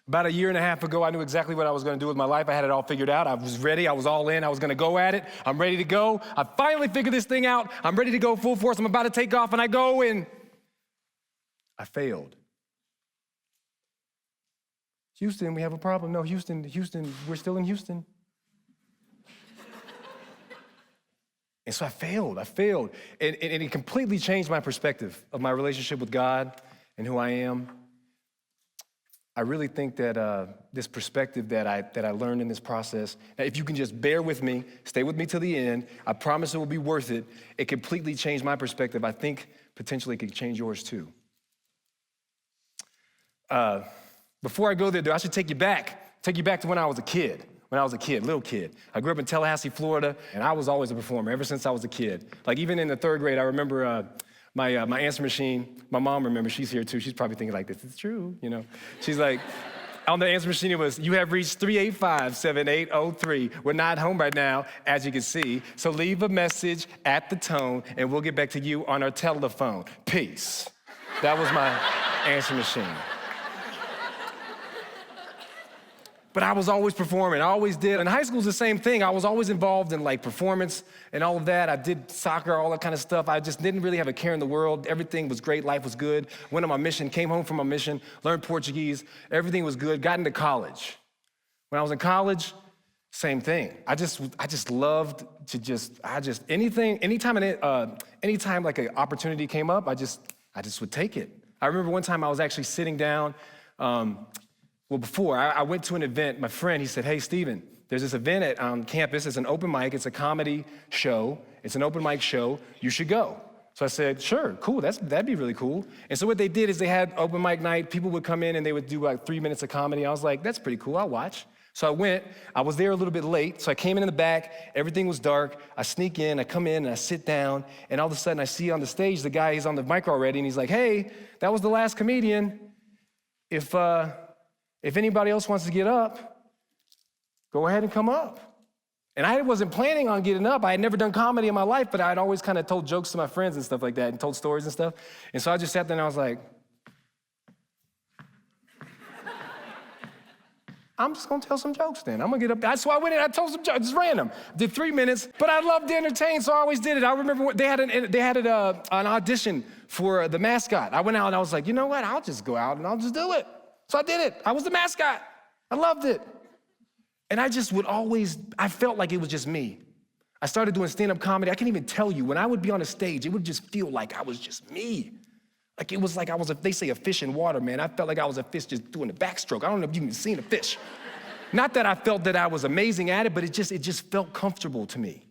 About a year and a half ago, I knew exactly what I was gonna do with my life. I had it all figured out. I was ready, I was all in, I was gonna go at it. I'm ready to go. I finally figured this thing out. I'm ready to go full force. I'm about to take off, and I go, and I failed. Houston, we have a problem. No, Houston, we're still in Houston. And so I failed. And it completely changed my perspective of my relationship with God and who I am. I really think that this perspective that I learned in this process, that if you can just bear with me, stay with me till the end, I promise it will be worth it. It completely changed my perspective. I think potentially it could change yours too. Before I go there, though, I should take you back to when I was a kid. Little kid. I grew up in Tallahassee, Florida, and I was always a performer ever since I was a kid. Like even in the third grade, I remember my answer machine. My mom remembers, she's here too. She's probably thinking like, this is true, you know. She's like, on the answer machine, it was, you have reached 385-7803. We're not home right now, as you can see. So leave a message at the tone, and we'll get back to you on our telephone. Peace. That was my answer machine. But I was always performing, I always did. In high school, it's the same thing. I was always involved in like performance and all of that. I did soccer, all that kind of stuff. I just didn't really have a care in the world. Everything was great, life was good. Went on my mission, came home from my mission, learned Portuguese. Everything was good, got into college. When I was in college, same thing. I just loved to anytime like an opportunity came up, I just would take it. I remember one time I was actually sitting down, before I went to an event, my friend, he said, hey, Stephen, there's this event on campus. It's an open mic. It's a comedy show. It's an open mic show. You should go. So I said, sure, cool. That'd be really cool. And so what they did is they had open mic night. People would come in and they would do like 3 minutes of comedy. I was like, that's pretty cool. I'll watch. So I went. I was there a little bit late. So I came in the back. Everything was dark. I sneak in. I come in and I sit down. And all of a sudden I see on the stage the guy, he's on the mic already. And he's like, hey, that was the last comedian. If anybody else wants to get up, go ahead and come up. And I wasn't planning on getting up. I had never done comedy in my life, but I'd always kind of told jokes to my friends and stuff like that and told stories and stuff. And so I just sat there and I was like, I'm just gonna tell some jokes then. I'm gonna get up. So I went in, I told some jokes, just random. Did 3 minutes, but I loved to entertain, so I always did it. I remember they had an audition for the mascot. I went out and I was like, you know what? I'll just go out and I'll just do it. So I did it. I was the mascot. I loved it. And I felt like it was just me. I started doing stand-up comedy. I can't even tell you, when I would be on a stage, it would just feel like I was just me. Like it was like I was they say a fish in water, man. I felt like I was a fish just doing a backstroke. I don't know if you can see a fish. Not that I felt that I was amazing at it, but it just felt comfortable to me.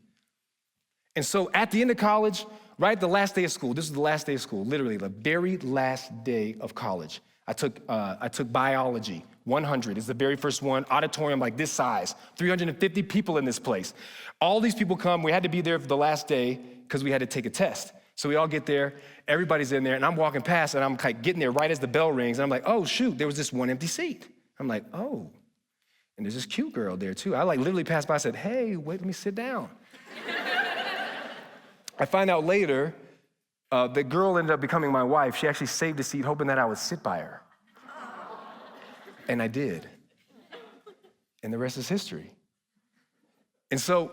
And so at the end of college, right, the last day of school, this was the last day of school, literally the very last day of college. I took biology, 100 is the very first one, auditorium like this size, 350 people in this place. All these people come, we had to be there for the last day because we had to take a test. So we all get there, everybody's in there, and I'm walking past, and I'm like getting there right as the bell rings, and I'm like, oh shoot, there was this one empty seat. I'm like, oh, and there's this cute girl there too. I like literally passed by, I said, hey, wait, let me sit down. I find out later, the girl ended up becoming my wife. She actually saved a seat hoping that I would sit by her. And I did. And the rest is history. And so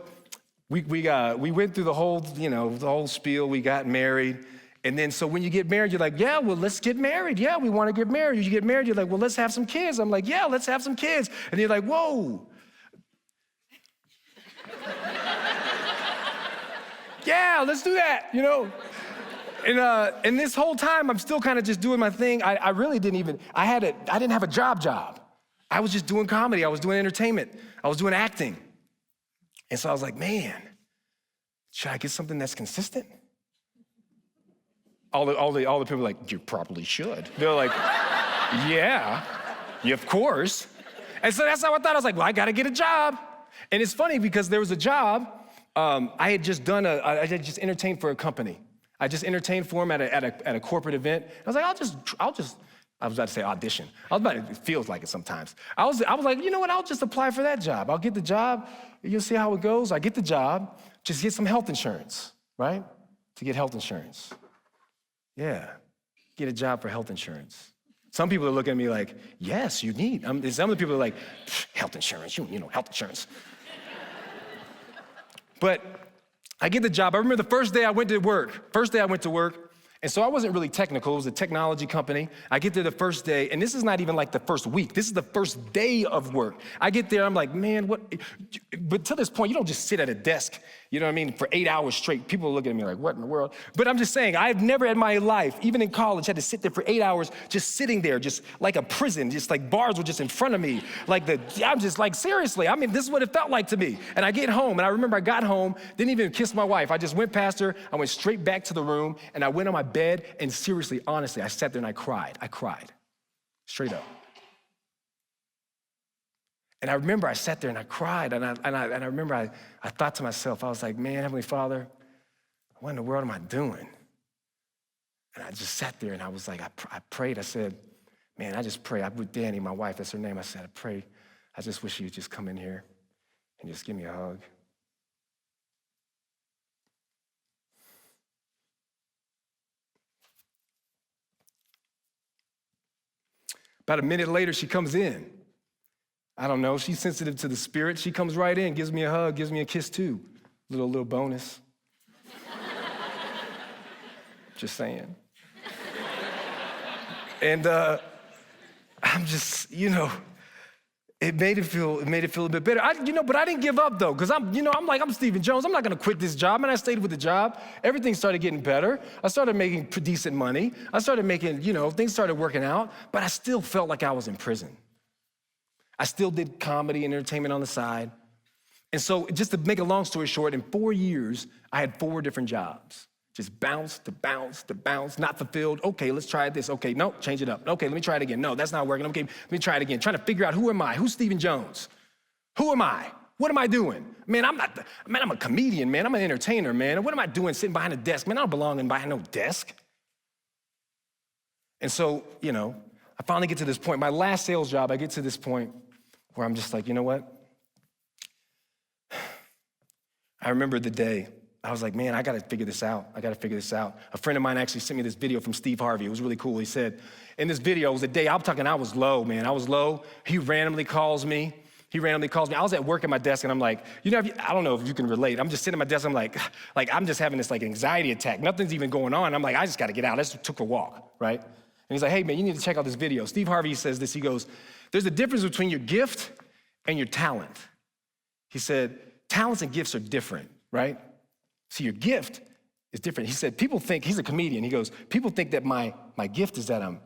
we went through the whole spiel. We got married. And then so when you get married, you're like, yeah, well, let's get married. Yeah, we want to get married. You get married, you're like, well, let's have some kids. I'm like, yeah, let's have some kids. And you're like, whoa. Yeah, let's do that, you know. And this whole time, I'm still kind of just doing my thing. I really didn't have a job. I was just doing comedy. I was doing entertainment. I was doing acting. And so I was like, man, should I get something that's consistent? All the people were like, you probably should. They're like, yeah, of course. And so that's how I thought. I was like, well, I got to get a job. And it's funny because there was a job. I had just entertained for a company. I just entertained for him at a corporate event. I was like, I was about to say audition. It feels like it sometimes. I was like, you know what, I'll just apply for that job. I'll get the job, you'll see how it goes. I get the job, just get some health insurance, right? To get health insurance. Yeah, get a job for health insurance. Some people are looking at me like, yes, you need. And some of the people are like, health insurance, you know, health insurance. But I get the job. I remember the first day I went to work. And so I wasn't really technical. It was a technology company. I get there the first day, and this is not even like the first week. This is the first day of work. I get there, I'm like, man, what? But to this point, you don't just sit at a desk, you know what I mean, for 8 hours straight. People are looking at me like, what in the world? But I'm just saying, I've never in my life, even in college, had to sit there for 8 hours, just sitting there, just like a prison, just like bars were just in front of me. I'm just like, seriously, I mean, this is what it felt like to me. And I get home, and I remember I got home, didn't even kiss my wife. I just went past her, I went straight back to the room, and I went on my bed, and seriously, honestly, I sat there and I cried. Straight up. And I remember I sat there and I cried, and I remember I thought to myself, I was like, man, Heavenly Father, what in the world am I doing? And I just sat there and I was like, I prayed. I said, man, I just pray. I'm with Danny, my wife, that's her name. I said, I pray. I just wish you'd just come in here and just give me a hug. About a minute later, she comes in. I don't know, she's sensitive to the spirit. She comes right in, gives me a hug, gives me a kiss too. Little bonus. Just saying. And I'm just, it made it feel a bit better. But I didn't give up though, because I'm Stephen Jones. I'm not gonna quit this job. And I stayed with the job. Everything started getting better. I started making decent money. I started making, things started working out, but I still felt like I was in prison. I still did comedy and entertainment on the side. And so just to make a long story short, in 4 years, I had 4 different jobs. Just bounce to bounce to bounce, not fulfilled. Okay, let's try this. Okay, no, change it up. Okay, let me try it again. No, that's not working. Okay, let me try it again. Trying to figure out, who am I? Who's Stephen Jones? Who am I? What am I doing? Man, I'm a comedian, man. I'm an entertainer, man. What am I doing sitting behind a desk? Man, I don't belong behind no desk. And so, I finally get to this point. My last sales job, I get to this point where I'm just like, you know what? I remember the day. I was like, man, I gotta figure this out. A friend of mine actually sent me this video from Steve Harvey. It was really cool. He said, in this video, it was the day I was low, man. I was low. He randomly calls me. I was at work at my desk, and I'm like, I don't know if you can relate. I'm just sitting at my desk. I'm like I'm just having this anxiety attack. Nothing's even going on. I'm like, I just gotta get out. I just took a walk, right? And he's like, hey, man, you need to check out this video. Steve Harvey says this. He goes, there's a difference between your gift and your talent. He said, talents and gifts are different, right? See, your gift is different. He said, people think, he's a comedian. He goes, people think that my gift is that I'm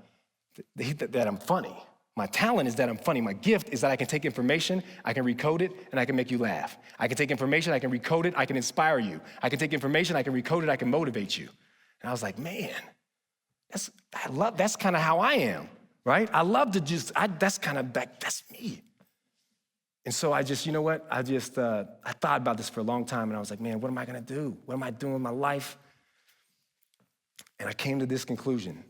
funny. My talent is that I'm funny. My gift is that I can take information, I can recode it, and I can make you laugh. I can take information, I can recode it, I can inspire you. I can take information, I can recode it, I can motivate you. And I was like, man, that's kind of how I am, right? I love to that's me. And so I just, I thought about this for a long time, and I was like, man, what am I gonna do? What am I doing with my life? And I came to this conclusion.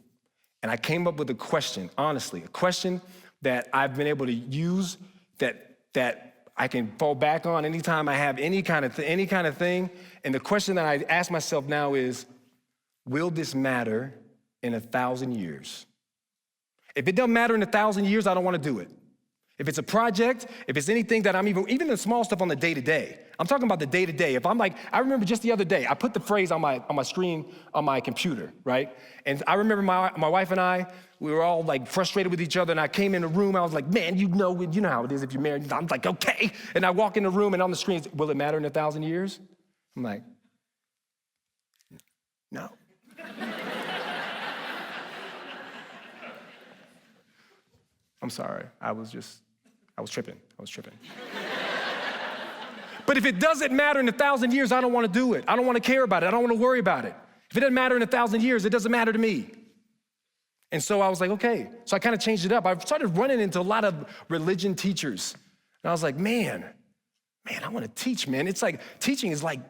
And I came up with a question, honestly, a question that I've been able to use that I can fall back on anytime I have any kind of thing. And the question that I ask myself now is, will this matter in 1,000 years? If it doesn't matter in 1,000 years, I don't wanna do it. If it's a project, if it's anything that I'm even the small stuff on the day-to-day, I'm talking about the day-to-day. If I'm like, I remember just the other day, I put the phrase on my screen on my computer, right? And I remember my wife and I, we were all frustrated with each other, and I came in the room, I was like, man, you know how it is if you're married. I'm like, okay. And I walk in the room, and on the screen, will it matter in 1,000 years? I'm like, no. I'm sorry, I was tripping. But if it doesn't matter in 1,000 years, I don't wanna do it. I don't wanna care about it. I don't wanna worry about it. If it doesn't matter in 1,000 years, it doesn't matter to me. And so I was like, okay. So I kind of changed it up. I started running into a lot of religion teachers. And I was like, man, I wanna teach, man. It's like, teaching is like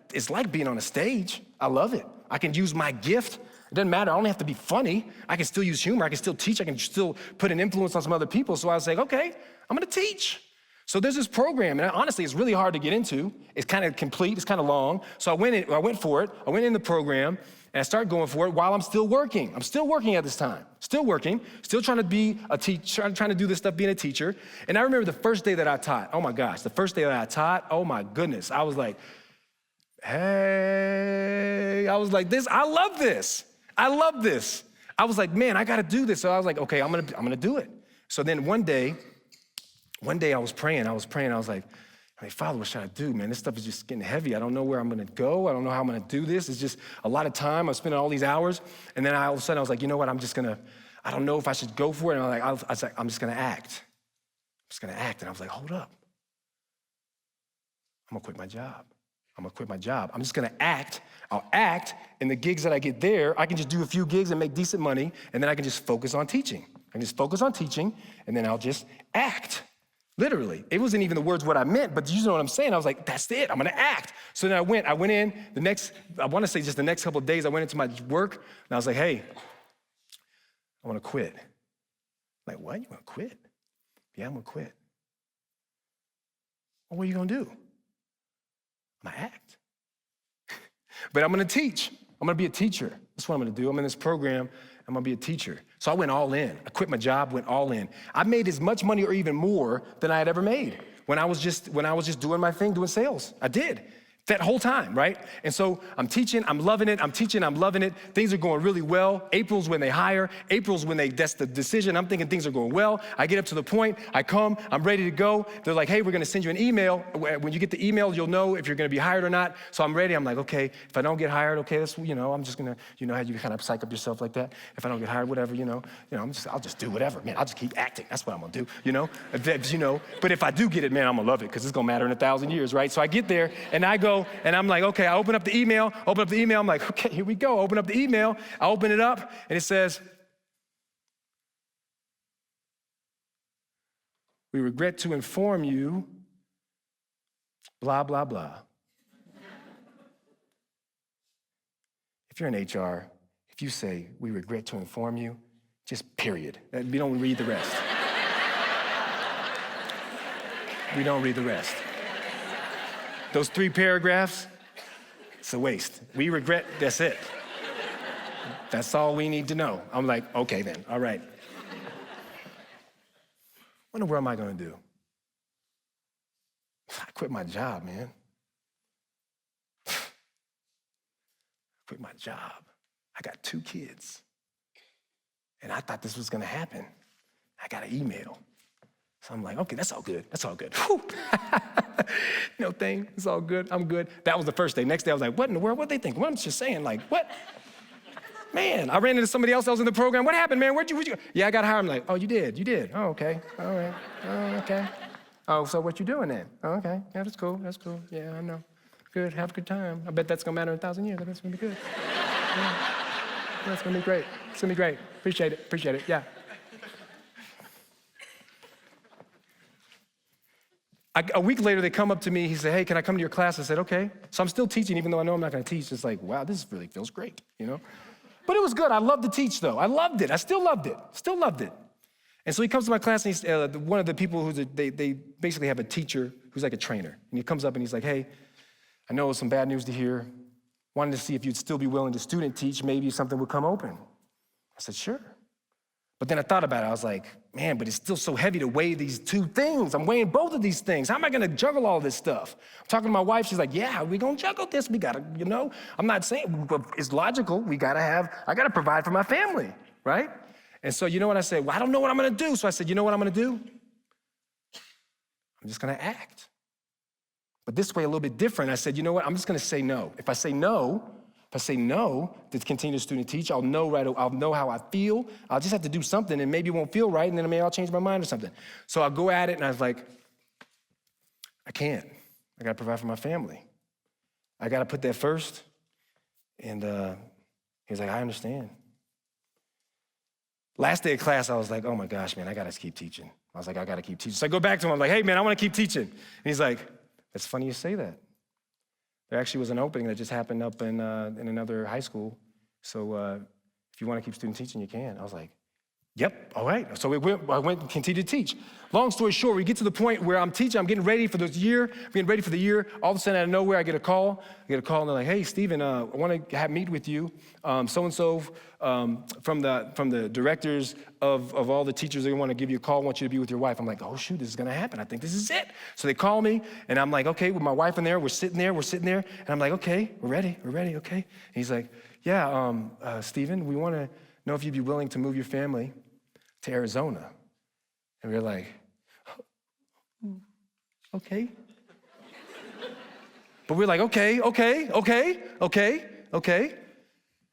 being on a stage. I love it. I can use my gift. It doesn't matter, I don't have to be funny. I can still use humor, I can still teach, I can still put an influence on some other people. So I was like, okay, I'm gonna teach. So there's this program, and honestly, it's really hard to get into. It's kind of complete, it's kind of long. So I went for it, I went in the program, And I started going for it while I'm still working. I'm still working at this time. Still working, still trying to be a teacher, trying to do this stuff being a teacher. And I remember the first day that I taught, oh my gosh, the first day that I taught, oh my goodness. I was like, hey, I was like, I love this. I love this. I was like, man, I gotta do this. So I was like, okay, I'm gonna do it. So then one day I was praying, I was like, hey, Father, what should I do, man? This stuff is just getting heavy. I don't know where I'm gonna go. I don't know how I'm gonna do this. It's just a lot of time. I'm spending all these hours. And then all of a sudden I was like, you know what? I don't know if I should go for it. And I was like, I'm just gonna act. I'm just gonna act. And I was like, hold up. I'm gonna quit my job. I'm just gonna act. I'll act, and the gigs that I get there, I can just do a few gigs and make decent money, and then I can just focus on teaching. And then I'll just act. Literally. It wasn't even the words what I meant, but you know what I'm saying. I was like, that's it, I'm gonna act. So then I went in, the next couple of days, I went into my work, and I was like, hey, I wanna quit. Like, what, you wanna quit? Yeah, I'm gonna quit. Well, what are you gonna do? I'm gonna act. But I'm gonna teach. I'm gonna be a teacher. That's what I'm gonna do. I'm in this program, I'm gonna be a teacher. So I went all in. I quit my job, went all in. I made as much money or even more than I had ever made when I was just doing my thing, doing sales. I did. That whole time, right? And so I'm teaching, I'm loving it. Things are going really well. April's when they hire. That's the decision. I'm thinking things are going well. I get up to the point, I'm ready to go. They're like, hey, we're gonna send you an email. When you get the email, you'll know if you're gonna be hired or not. So I'm ready. I'm like, okay, if I don't get hired, okay, that's, I'm just gonna, how you kind of psych up yourself like that. If I don't get hired, whatever, I'll just do whatever. Man, I'll just keep acting. That's what I'm gonna do, But if I do get it, man, I'm gonna love it because it's gonna matter in 1,000 years, right? So I get there and I go, and I'm like, okay, I open up the email, I'm like, okay, here we go, open up the email, I open it up, and it says, we regret to inform you, blah, blah, blah. If you're in HR, if you say, we regret to inform you, just period. We don't read the rest. We don't read the rest. Those 3 paragraphs, it's a waste. We regret, that's it. That's all we need to know. I'm like, okay then, all right. Wonder what am I gonna do? I quit my job, man. I quit my job. I got 2 kids. And I thought this was gonna happen. I got an email. So I'm like, okay, that's all good. Whew. No thing, it's all good, I'm good. That was the first day. Next day I was like, what in the world, what they think? What I'm just saying, like, what? Man, I ran into somebody else that was in the program. What happened, man? Where'd you go? Yeah, I got hired. I'm like, oh, you did. Oh, okay, all right, oh, okay. Oh, so what you doing then? Oh, okay, yeah, that's cool, yeah, I know. Good, have a good time. I bet that's gonna matter in 1,000 years. I bet it's gonna be good. Yeah. That's gonna be great, it's gonna be great. Appreciate it, yeah. A week later, they come up to me, he said, hey, can I come to your class? I said, okay. So I'm still teaching, even though I know I'm not gonna teach. It's like, wow, this really feels great, But it was good, I loved to teach though. I loved it, I still loved it. And so he comes to my class and he's, one of the people they basically have a teacher who's like a trainer. And he comes up and he's like, hey, I know it's some bad news to hear. Wanted to see if you'd still be willing to student teach, maybe something would come open. I said, sure. But then I thought about it, I was like, man, but it's still so heavy to weigh these 2 things. I'm weighing both of these things. How am I gonna juggle all this stuff? I'm talking to my wife, she's like, yeah, how are we gonna juggle this? We gotta, I'm not saying, but it's logical, I gotta provide for my family, right? And so you know what I said? Well, I don't know what I'm gonna do. So I said, you know what I'm gonna do? I'm just gonna act. But this way, a little bit different. I said, you know what? I'm just gonna say no. If I say no to continue to student teach, I'll know how I feel. I'll just have to do something and maybe it won't feel right and then maybe I'll change my mind or something. So I'll go at it and I was like, I can't. I gotta provide for my family. I gotta put that first. And he was like, I understand. Last day of class, I was like, oh my gosh, man, I gotta keep teaching. I was like, I gotta keep teaching. So I go back to him, I'm like, hey man, I wanna keep teaching. And he's like, that's funny you say that. There actually was an opening that just happened up in another high school. So if you want to keep student teaching, you can. I was like, Yep, all right. So I went and continued to teach. Long story short, we get to the point where I'm teaching, I'm getting ready for this year, I'm getting ready for the year. All of a sudden, out of nowhere, I get a call. And they're like, hey, Stephen, I want to meet with you. So-and-so from the directors of all the teachers, they want to give you a call, want you to be with your wife. I'm like, oh, shoot, this is going to happen. I think this is it. So they call me, and I'm like, okay, with my wife in there, we're sitting there. And I'm like, okay, we're ready, okay. And he's like, yeah, Stephen, we want to know if you'd be willing to move your family to Arizona. And we were like, okay. But we're like, okay.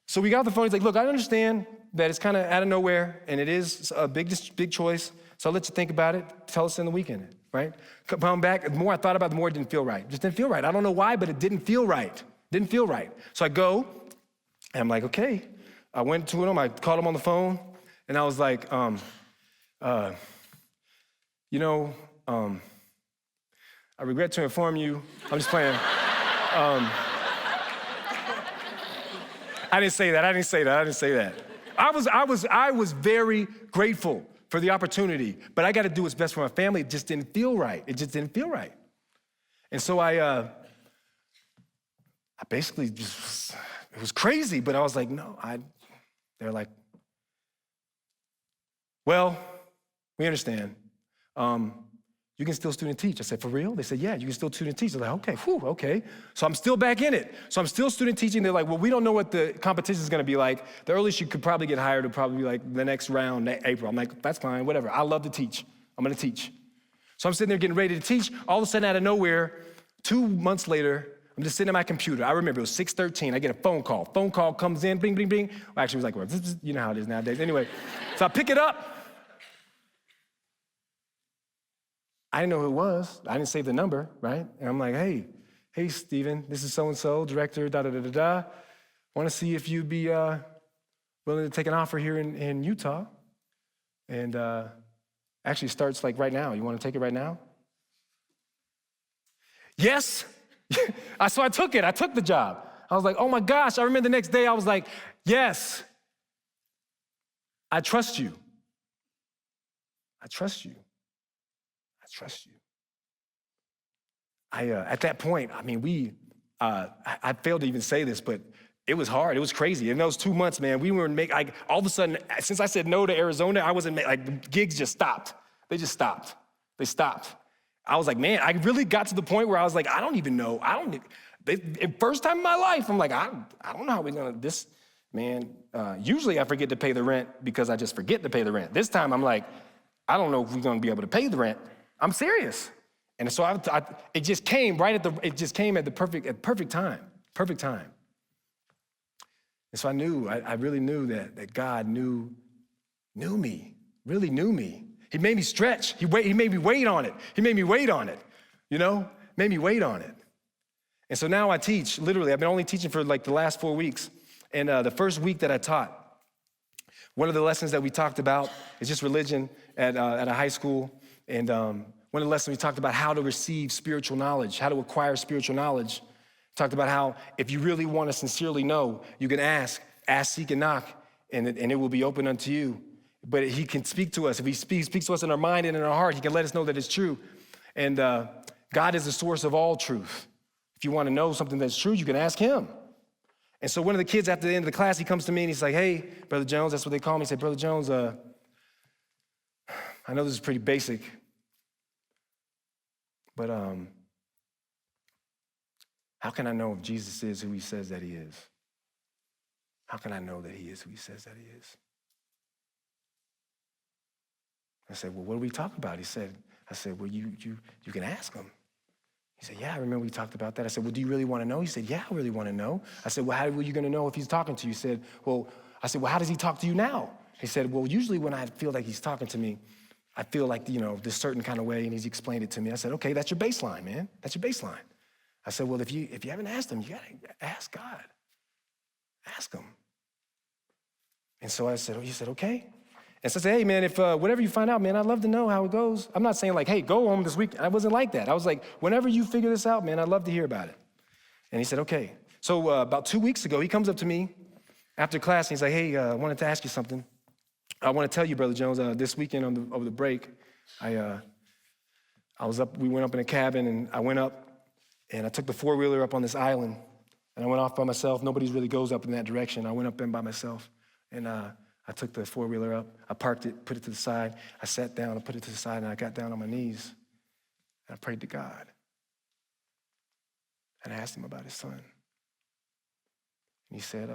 So we got off the phone. He's like, look, I understand that it's kind of out of nowhere, and it is a big choice. So I'll let you think about it. Tell us in the weekend, right? Come back. The more I thought about it, the more it didn't feel right. It just didn't feel right. I don't know why, but it didn't feel right. So I go, and I'm like, okay. I went to him. I called him on the phone, and I was like, I regret to inform you. I'm just playing. I didn't say that. I was very grateful for the opportunity, but I got to do what's best for my family. It just didn't feel right. And so I basically just, it was crazy, but I was like, no, they're like, well, we understand. You can still student teach. I said, for real? They said, yeah, you can still student teach. They're like, okay. So I'm still back in it. So I'm still student teaching. They're like, well, we don't know what the competition is going to be like. The earliest you could probably get hired would probably be like the next round, April. I'm like, that's fine, whatever. I love to teach. I'm going to teach. So I'm sitting there getting ready to teach. All of a sudden, out of nowhere, 2 months later, I'm just sitting at my computer. I remember it was 6:13. I get a phone call. Phone call comes in, bing, bing, bing. Well, actually, it was like, well, you know how it is nowadays. Anyway, so I pick it up. I didn't know who it was. I didn't save the number, right? And I'm like, hey, Stephen, this is so-and-so, director, da-da-da-da-da. Want to see if you'd be willing to take an offer here in Utah. And actually starts like right now. You want to take it right now? Yes. So I took it. I took the job. I was like, oh my gosh. I remember the next day I was like, yes, I trust you. At that point, I mean, I failed to even say this, but it was hard. It was crazy. In those 2 months, man, we were all of a sudden, since I said no to Arizona, I wasn't, the gigs just stopped. They stopped. I was like, man, I really got to the point where I was like, I don't even know. First time in my life, I'm like, I don't know how we're going to, this, man, usually I forget to pay the rent because I just forget to pay the rent. This time I'm like, I don't know if we're going to be able to pay the rent. I'm serious. And so it just came at the perfect time. And so I really knew that God knew me, really knew me. He made me stretch. He made me wait on it. Made me wait on it. And so now I teach, literally. I've been only teaching for like the last 4 weeks. And the first week that I taught, one of the lessons that we talked about is just religion at a high school. And one of the lessons we talked about how to receive spiritual knowledge, how to acquire spiritual knowledge. Talked about how if you really want to sincerely know, you can ask, seek, and knock, and it will be open unto you. But he can speak to us. If he speaks to us in our mind and in our heart, he can let us know that it's true. And God is the source of all truth. If you want to know something that's true, you can ask him. And so one of the kids after the end of the class, he comes to me and he's like, hey, Brother Jones, that's what they call me. He said, Brother Jones, I know this is pretty basic, but how can I know if Jesus is who he says that he is? How can I know that he is who he says that he is? I said, well, what do we talk about? I said, well, you can ask him. He said, yeah, I remember we talked about that. I said, well, do you really want to know? He said, yeah, I really want to know. I said, well, how are you going to know if he's talking to you? He said, well, how does he talk to you now? He said, well, usually when I feel like he's talking to me, I feel like, this certain kind of way, and he's explained it to me. I said, okay, that's your baseline, man. That's your baseline. I said, well, if you haven't asked him, you got to ask God. Ask him. And so he said, okay. And so I said, hey, man, if whatever you find out, man, I'd love to know how it goes. I'm not saying like, hey, go home this week. I wasn't like that. I was like, whenever you figure this out, man, I'd love to hear about it. And he said, okay. So about 2 weeks ago, he comes up to me after class, and he's like, hey, I wanted to ask you something. I want to tell you, Brother Jones, this weekend over the break, we went up in a cabin, and I went up, and I took the four-wheeler up on this island, and I went off by myself. Nobody really goes up in that direction. I went up in by myself, and I took the four-wheeler up. I parked it, put it to the side. I sat down and put it to the side, and I got down on my knees, and I prayed to God. And I asked him about his son. And he said,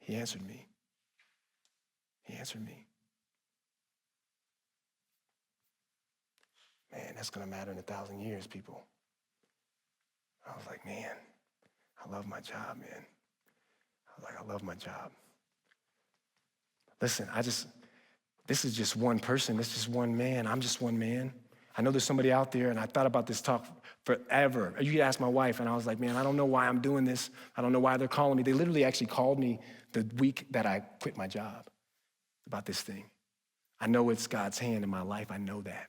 he answered me. He answered me. Man, that's gonna matter in 1,000 years, people. I was like, man, I love my job, man. I love my job. Listen, this is just one person. This is just one man. I'm just one man. I know there's somebody out there, and I thought about this talk forever. You could ask my wife, and I was like, man, I don't know why I'm doing this. I don't know why they're calling me. They literally actually called me the week that I quit my job about this thing. I know it's God's hand in my life. I know that.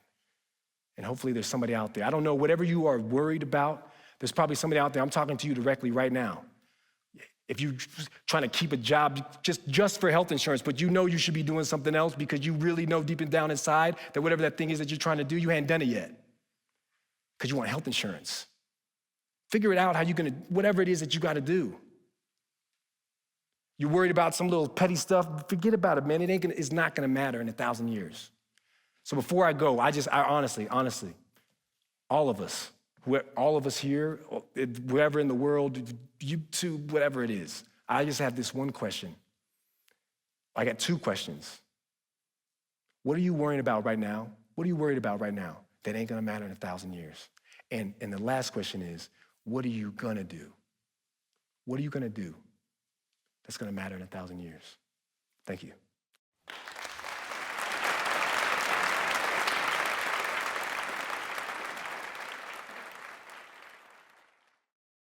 And hopefully there's somebody out there. I don't know, whatever you are worried about, there's probably somebody out there. I'm talking to you directly right now. If you're trying to keep a job just for health insurance, but you know you should be doing something else because you really know deep and down inside that whatever that thing is that you're trying to do, you hadn't done it yet because you want health insurance. Figure it out how you're gonna, whatever it is that you gotta do. You're worried about some little petty stuff, forget about it, man. It's not gonna matter in 1,000 years. So before I go, I honestly, all of us here, wherever in the world, YouTube, whatever it is, I just have this one question. I got two questions. What are you worrying about right now? What are you worried about right now that ain't gonna matter in 1,000 years? And the last question is, what are you gonna do? What are you gonna do that's gonna matter in 1,000 years? Thank you.